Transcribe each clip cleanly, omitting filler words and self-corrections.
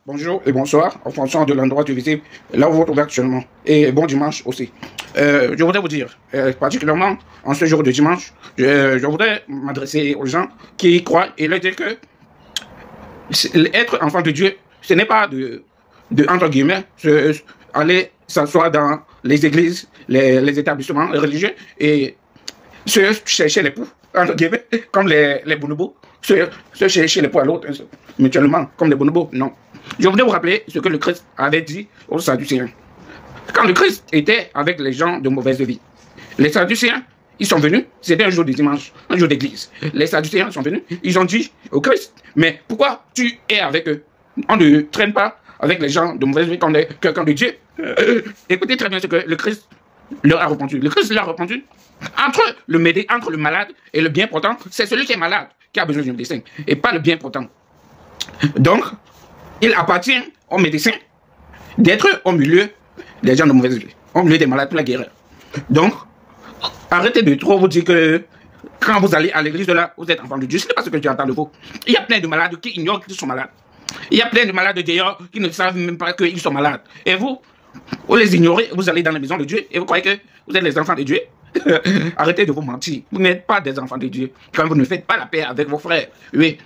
bonjour et bonsoir en fonction de l'endroit du visible, là où vous vous trouvez actuellement. Et bon dimanche aussi. Je voudrais vous dire, particulièrement en ce jour de dimanche, je voudrais m'adresser aux gens qui croient et leur dire que être enfant de Dieu, ce n'est pas entre guillemets, aller s'asseoir dans les églises, les établissements religieux et se chercher les poux, entre guillemets, comme les bonobos, se chercher les poux à l'autre, mutuellement, comme les bonobos, non. Je voudrais vous rappeler ce que le Christ avait dit aux Sadducéens. Quand le Christ était avec les gens de mauvaise vie, les Sadducéens, ils sont venus, c'était un jour de dimanche, un jour d'église. Les Sadducéens sont venus, ils ont dit au Christ, mais pourquoi tu es avec eux? On ne traîne pas avec les gens de mauvaise vie quand on est quelqu'un de Dieu. Écoutez très bien ce que le Christ leur a répondu. Le Christ leur a répondu, entre le malade et le bien portant, c'est celui qui est malade qui a besoin d'un médecin, et pas le bien portant. Donc, il appartient aux médecins d'être au milieu des gens de mauvaise vie, au milieu des malades pour la guérir. Donc, arrêtez de trop vous dire que quand vous allez à l'église de là, vous êtes enfant de Dieu. Ce n'est pas ce que tu entends de vous. Il y a plein de malades qui ignorent qu'ils sont malades. Il y a plein de malades d'ailleurs qui ne savent même pas qu'ils sont malades. Et vous les ignorez, vous allez dans la maison de Dieu et vous croyez que vous êtes les enfants de Dieu. Arrêtez de vous mentir. Vous n'êtes pas des enfants de Dieu quand vous ne faites pas la paix avec vos frères. Oui,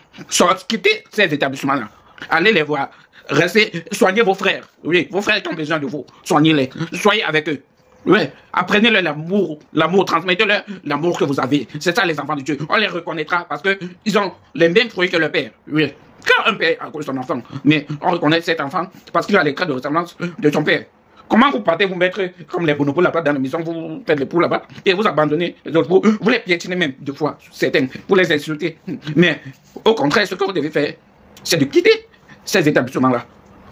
quittez ces établissements-là. Allez les voir. Restez, soignez vos frères. Oui, vos frères qui ont besoin de vous. Soignez-les. Soyez avec eux. Oui, apprenez-leur l'amour, transmettez-leur l'amour que vous avez. C'est ça les enfants de Dieu. On les reconnaîtra parce qu'ils ont les mêmes fruits que leur père. Oui. Quand un père a connu son enfant, mais on reconnaît cet enfant parce qu'il a les traits de ressemblance de son père. Comment vous partez vous mettre comme les bonobos là-bas dans la maison, vous faites les poules là-bas et vous abandonnez les autres, vous les piétinez même deux fois, certains, vous les insultez. Mais au contraire, ce que vous devez faire, c'est de quitter ces établissements-là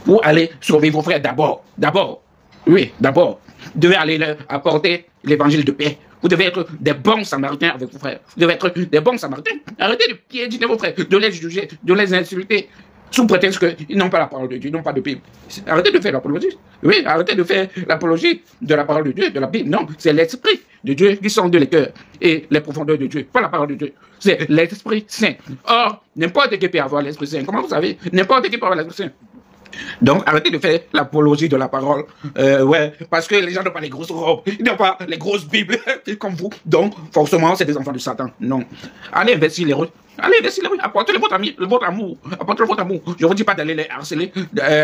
pour aller sauver vos frères d'abord. D'abord. Oui, d'abord. Vous devez aller leur apporter l'évangile de paix. Vous devez être des bons samaritains avec vos frères. Vous devez être des bons samaritains. Arrêtez de piétiner vos frères, de les juger, de les insulter, sous prétexte qu'ils n'ont pas la parole de Dieu, ils n'ont pas de Bible. Arrêtez de faire l'apologie. Oui, arrêtez de faire l'apologie de la parole de Dieu, de la Bible. Non, c'est l'Esprit de Dieu qui sonde les cœurs et les profondeurs de Dieu, pas la parole de Dieu. C'est l'Esprit Saint. Or, n'importe qui peut avoir l'Esprit Saint. Comment vous savez? N'importe qui peut avoir l'Esprit Saint. Donc, arrêtez de faire l'apologie de la parole. Ouais, parce que les gens n'ont pas les grosses robes, ils n'ont pas les grosses Bibles comme vous. Donc, forcément, c'est des enfants de Satan. Non. Allez investir les rues. Allez investir les rues. Apportez votre amour. Apportez votre amour. Je ne vous dis pas d'aller les harceler.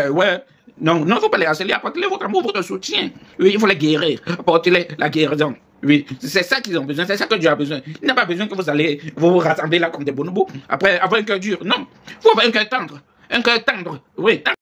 Ouais. Non, il ne faut pas les harceler. Apportez-les votre amour, votre soutien. Oui, il faut les guérir. Apportez-les la guérison. Oui, c'est ça qu'ils ont besoin, c'est ça que Dieu a besoin. Il n'a pas besoin que vous allez vous rassembler là comme des bonobos. Après, avoir un cœur dur. Non. Il faut avoir un cœur tendre. Un cœur tendre. Oui, tendre.